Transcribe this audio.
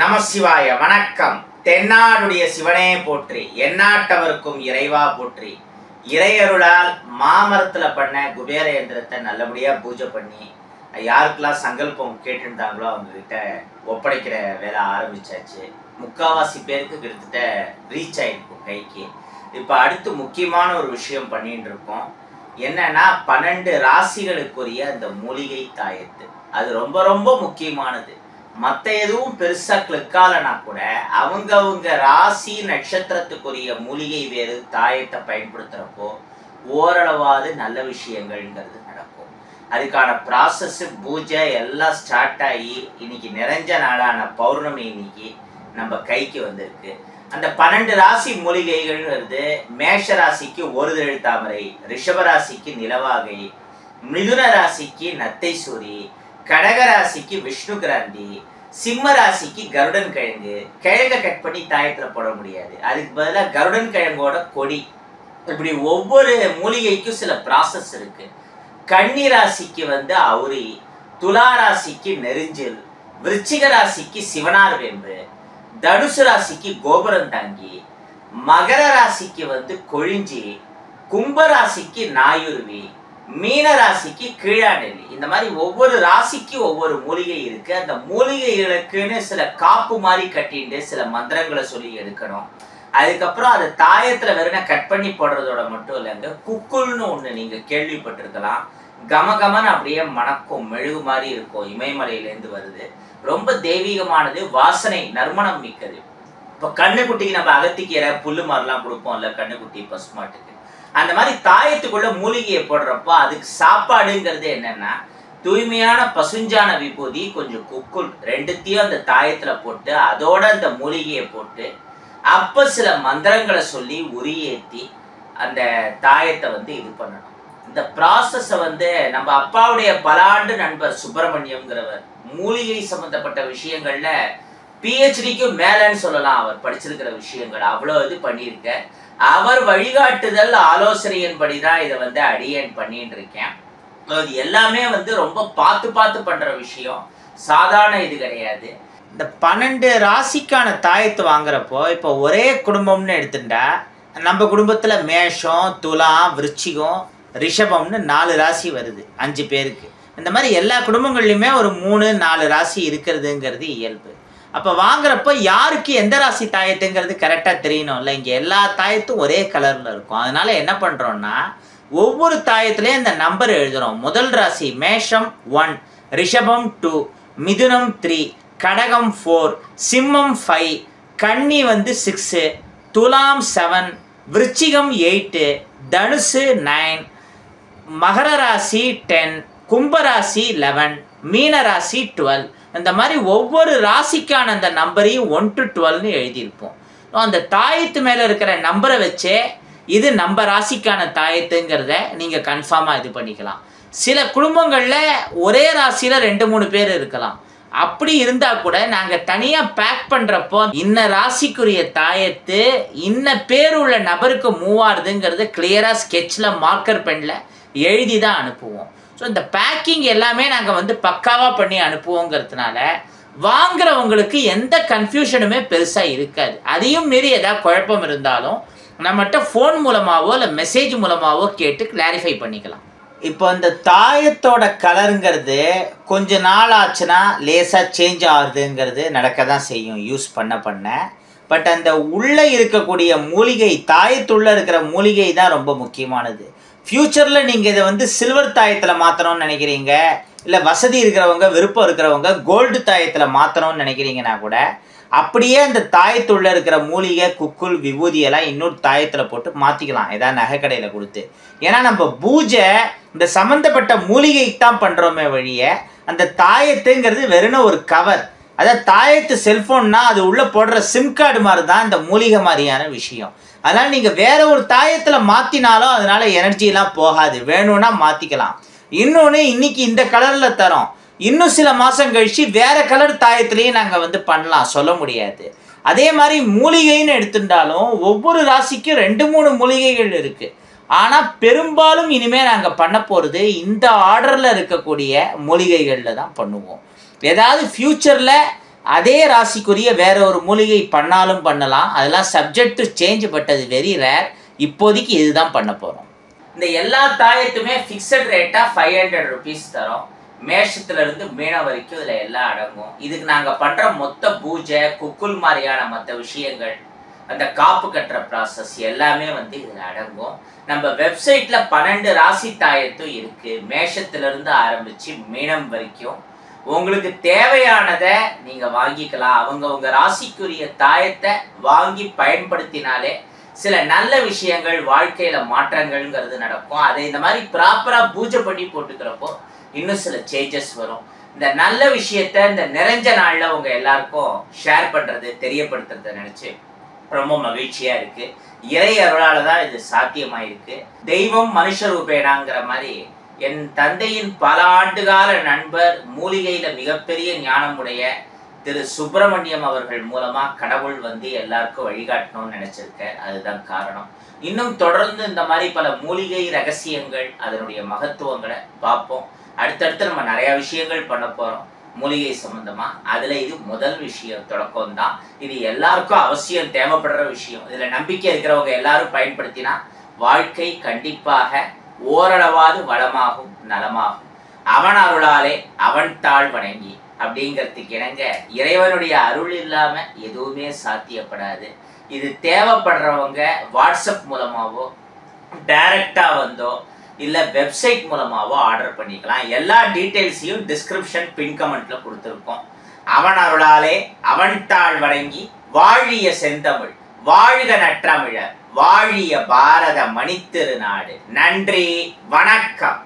நமசிவாய வணக்கம். தென்னாடுடைய சிவனே போற்றி, எந்நாட்டவருக்கும் இறைவா போற்றி. இறையருளால் மாமரத்துல பண்ண குபேர யந்திரத்தை நல்லபடியா பூஜை பண்ணி யாருக்கெல்லாம் சங்கல்பம் கேட்டுருந்தாங்களோ அவங்க கிட்ட ஒப்படைக்கிற வேலை ஆரம்பிச்சாச்சு. முக்காவாசி பேருக்கு கிட்டத்தட்ட ரீச் ஆயிருக்கும் கைக்கு. இப்போ அடுத்து முக்கியமான ஒரு விஷயம் பண்ணிட்டு இருக்கோம். என்னன்னா 12 ராசிகளுக்குரிய அந்த மூலிகை தாயத்து. அது ரொம்ப ரொம்ப முக்கியமானது. மற்ற எதுவும் பெருசா கிளிக்காலனா கூட அவங்க ராசி நட்சத்திரத்துக்குரிய மூலிகை வேறு தாயத்தை பயன்படுத்துறப்போ ஓரளவாது நல்ல விஷயங்கள்ங்கிறது நடக்கும். அதுக்கான ப்ராசஸ் பூஜை எல்லாம் ஸ்டார்ட் ஆகி இன்னைக்கு நிறைஞ்ச நாளான பௌர்ணமி இன்னைக்கு நம்ம கைக்கு வந்திருக்கு. அந்த 12 ராசி மூலிகைகள்ங்கிறது மேஷ ராசிக்கு ஒருதழு தாமரை, ரிஷபராசிக்கு நிலவாகை, மிதுன ராசிக்கு நத்தை சூரி, கடக ராசிக்கு விஷ்ணு கிராந்தி, சிம்ம ராசிக்கு கருடன் கிழங்கு. கிழங்கை கட் பண்ணி தாயத்துல போட முடியாது, அதுக்கு பதிலாக கருடன் கிழங்கோட கொடி. இப்படி ஒவ்வொரு மூலிகைக்கும் சில ப்ராசஸ் இருக்கு. கன்னி ராசிக்கு அவுரி, துலா ராசிக்கு நெருஞ்சில், விருச்சிக ராசிக்கு சிவனார் வேம்பு, தனுசு ராசிக்கு கோபுரம் தாங்கி, மகர ராசிக்கு கொழிஞ்சி, கும்ப ராசிக்கு நாயுருவி, மீன ராசிக்கு கீழாநெல்லி. இந்த மாதிரி ஒவ்வொரு ராசிக்கு ஒவ்வொரு மூலிகை இருக்கு. அந்த மூலிகைகளுக்குன்னு சில காப்பு மாதிரி கட்டிட்டு சில மந்திரங்களை சொல்லி எடுக்கணும். அதுக்கப்புறம் அதை தாயத்துல வெறும் கட் பண்ணி போடுறதோட மட்டும் இல்லைங்க, குக்குள்னு ஒண்ணு நீங்க கேள்விப்பட்டிருக்கலாம். கமகமன்னு அப்படியே மணக்கும், மெழுகு மாதிரி இருக்கும், இமயமலையிலேருந்து வருது. ரொம்ப தெய்வீகமானது, வாசனை நறுமணம் மிக்கது. இப்போ கண்ணுக்குட்டிக்கு நம்ம அகத்திக்கீரை புல்லு மாதிரிலாம் கொடுப்போம்ல, கண்ணுக்குட்டி பசுமாட்டுக்கு. அந்த மாதிரி தாயத்துக்குள்ள மூலிகையை போடுறப்போ அதுக்கு சாப்பாடுங்கிறது என்னன்னா தூய்மையான பசுஞ்சான விபூதி, கொஞ்சம் குக்குள், ரெண்டுத்தையும் அந்த தாயத்துல போட்டு அதோட அந்த மூலிகையை போட்டு அப்ப சில மந்திரங்களை சொல்லி உரியேற்றி அந்த தாயத்தை இது பண்ணணும். இந்த ப்ராசஸை நம்ம அப்பாவுடைய பல ஆண்டு நண்பர் சுப்பிரமணியம்ங்கிறவர் மூலிகை சம்பந்தப்பட்ட விஷயங்கள்ல பிஹெச்டிக்கும் மேலன்னு சொல்லலாம். அவர் படிச்சிருக்கிற விஷயங்கள் அவ்வளோ இது பண்ணியிருக்க. அவர் வழிகாட்டுதல் ஆலோசனையின்படி தான் இதை அடியேன் பண்ணிட்டு இருக்கேன். இது எல்லாமே ரொம்ப பார்த்து பண்ற விஷயம், சாதாரண இது கிடையாது. இந்த 12 ராசிக்கான தாயத்து வாங்குறப்போ இப்போ ஒரே குடும்பம்னு எடுத்துட்டா நம்ம குடும்பத்துல மேஷம், துலாம், விருச்சிகம், ரிஷபம்னு 4 ராசி வருது 5 பேருக்கு. இந்த மாதிரி எல்லா குடும்பங்கள்லையுமே ஒரு 3-4 ராசி இருக்கிறதுங்கிறது இயல்பு. அப்போ வாங்குறப்போ யாருக்கு எந்த ராசி தாயத்துங்கிறது கரெக்டாக தெரியணும்ல. இங்கே எல்லா தாயத்தும் ஒரே கலரில் இருக்கும். அதனால என்ன பண்ணுறோன்னா ஒவ்வொரு தாயத்துலேயும் இந்த நம்பர் எழுதுகிறோம். முதல் ராசி மேஷம் 1, ரிஷபம் 2, மிதுனம் 3, கடகம் 4, சிம்மம் 5, கன்னி 6, துலாம் 7, விருச்சிகம் 8, தனுசு 9, மகர ராசி 10, கும்பராசி 11, மீன ராசி 12. இந்த மாதிரி ஒவ்வொரு ராசிக்கான அந்த நம்பரையும் 1 to 12ன்னு எழுதியிருப்போம். அந்த தாயத்து மேலே இருக்கிற நம்பரை வச்சே இது நம்ம ராசிக்கான தாயத்துங்கிறத நீங்கள் கன்ஃபார்மாக இது பண்ணிக்கலாம். சில குடும்பங்களில் ஒரே ராசியில் 2-3 பேர் இருக்கலாம். அப்படி இருந்தால் கூட நாங்கள் தனியாக பேக் பண்ணுறப்போ இன்ன ராசிக்குரிய தாயத்து இன்ன பேர் உள்ள நபருக்கு மூவ் ஆகுதுங்கிறத கிளியராக ஸ்கெட்சில் மார்க்கர் பெனில் எழுதி தான் அனுப்புவோம். ஸோ இந்த பேக்கிங் எல்லாமே நாங்கள் பக்காவாக பண்ணி அனுப்புவோங்கிறதுனால வாங்குறவங்களுக்கு எந்த கன்ஃபியூஷனுமே பெருசாக இருக்காது. அதையும் மீறி ஏதாவது குழப்பம் இருந்தாலும் நம்மகிட்ட ஃபோன் மூலமாகவோ இல்லை மெசேஜ் மூலமாகவோ கேட்டு கிளாரிஃபை பண்ணிக்கலாம். இப்போ இந்த தாயத்தோட கலருங்கிறது கொஞ்ச நாள் ஆச்சுன்னா லேசாக சேஞ்ச் ஆகுதுங்கிறது நடக்க தான் செய்யும் யூஸ் பண்ண. பட் அந்த உள்ளே இருக்கக்கூடிய மூலிகை, தாயத்துள்ளே இருக்கிற மூலிகை தான் ரொம்ப முக்கியமானது. ஃப்யூச்சரில் நீங்கள் இதை சில்வர் தாயத்தில் மாற்றணும்னு நினைக்கிறீங்க, இல்லை வசதி இருக்கிறவங்க விருப்பம் இருக்கிறவங்க கோல்டு தாயத்தில் மாற்றணும்னு நினைக்கிறீங்கன்னா கூட அப்படியே அந்த தாயத்துள்ளே இருக்கிற மூலிகை, குக்குள், விபூதியெல்லாம் இன்னொரு தாயத்தில் போட்டு மாற்றிக்கலாம், ஏதாவது நகைக்கடையில் கொடுத்து. ஏன்னா நம்ம பூஜை இந்த சம்மந்தப்பட்ட மூலிகைக்கு தான் பண்ணுறோமே வழிய அந்த தாயத்துங்கிறது வெறும் ஒரு கவர். அதாவது தாயத்து செல்ஃபோன்னா அது உள்ளே போடுற சிம் கார்டு மாதிரி தான் இந்த மூலிகை மாதிரியான விஷயம். அதனால் நீங்கள் வேற ஒரு தாயத்தில் மாற்றினாலும் அதனால் எனர்ஜிலாம் போகாது, வேணும்னா மாற்றிக்கலாம். இன்னொன்று இன்னைக்கு இந்த கலரில் தரோம், இன்னும் சில மாதம் கழித்து வேறு கலர் தாயத்துலேயும் நாங்கள் பண்ணலாம், சொல்ல முடியாது. அதே மாதிரி மூலிகைன்னு எடுத்துட்டாலும் ஒவ்வொரு ராசிக்கும் 2-3 மூலிகைகள் இருக்குது. ஆனால் பெரும்பாலும் இனிமேல் நாங்கள் பண்ண போகிறது இந்த ஆர்டரில் இருக்கக்கூடிய மூலிகைகளில் தான் பண்ணுவோம். ஏதாவது ஃப்யூச்சரில் அதே ராசிக்குரிய வேற ஒரு மூலிகை பண்ணாலும் பண்ணலாம். அதெல்லாம் சப்ஜெக்ட் டு சேஞ்ச், பட் அது வெரி ரேர். இப்போதைக்கு இதுதான் பண்ண போகிறோம். இந்த எல்லா தாயத்துமே ஃபிக்ஸட் ரேட்டாக 500 ருபீஸ் தரோம். மேஷத்துலேருந்து மீனம் வரைக்கும் இதில் எல்லாம் அடங்கும். இதுக்கு நாங்கள் பண்ணுற மொத்த பூஜை, குக்குல் மாதிரியான மற்ற விஷயங்கள், அந்த காப்பு கட்டுற ப்ராசஸ் எல்லாமே இதில் அடங்கும். நம்ம வெப்சைட்டில் 12 ராசி தாயத்தும் இருக்குது. மேஷத்துலேருந்து ஆரம்பித்து மீனம் வரைக்கும் உங்களுக்கு தேவையானதை நீங்கள் வாங்கிக்கலாம். அவங்கவுங்க ராசிக்குரிய தாயத்தை வாங்கி பயன்படுத்தினாலே சில நல்ல விஷயங்கள் வாழ்க்கையில் மாற்றங்கள்ங்கிறது நடக்கும். அதை இந்த மாதிரி ப்ராப்பராக பூஜை பண்ணி போட்டுக்கிறப்போ இன்னும் சில சேஞ்சஸ் வரும். இந்த நல்ல விஷயத்த இந்த நிறைஞ்ச நாளில் உங்கள் எல்லாருக்கும் ஷேர் பண்ணுறது, தெரியப்படுத்துறத நினச்சி ரொம்ப மகிழ்ச்சியாக இருக்குது. இறை அருளால் தான் இது சாத்தியமாயிருக்கு. தெய்வம் மனுஷ ரூபேனாங்கிற மாதிரி என் தந்தையின் பல ஆண்டுகால நண்பர், மூலிகையில் மிகப்பெரிய ஞானமுடைய திரு சுப்பிரமணியம் அவர்கள் மூலமாக கடவுள் எல்லாருக்கும் வழிகாட்டணும்னு நினச்சிருக்கேன். அதுதான் காரணம். இன்னும் தொடர்ந்து இந்த மாதிரி பல மூலிகை ரகசியங்கள், அதனுடைய மகத்துவங்களை பார்ப்போம். அடுத்தடுத்து நம்ம நிறையா விஷயங்கள் பண்ண போகிறோம் மூலிகை சம்பந்தமாக. அதில் இது முதல் விஷயம், தொடக்கம் தான். இது எல்லாருக்கும் அவசியம் தேவைப்படுற விஷயம். இதில் நம்பிக்கை இருக்கிறவங்க எல்லாரும் பயன்படுத்தினா வாழ்க்கை கண்டிப்பாக ஓரளவாது வளமாகும், நலமாகும். அவன் அருளாலே அவன் தாழ் வணங்கி அப்படிங்கிறதுக்கு இணங்க இறைவனுடைய அருள் இல்லாமல் எதுவுமே சாத்தியப்படாது. இது தேவைப்படுறவங்க வாட்ஸ்அப் மூலமாகவோ டைரக்டாக வந்தோ இல்லை வெப்சைட் மூலமாகவோ ஆர்டர் பண்ணிக்கலாம். எல்லா டீட்டெயில்ஸையும் டிஸ்கிரிப்ஷன் பின் கமெண்ட்டில் கொடுத்துருக்கோம். அவன் அருளாலே அவன் தாழ் வணங்கி வாழிய செந்தமிழ், வாழ்க நற்றமிழர், வாழிய பாரத மணித்திருநாடு. நன்றி, வணக்கம்.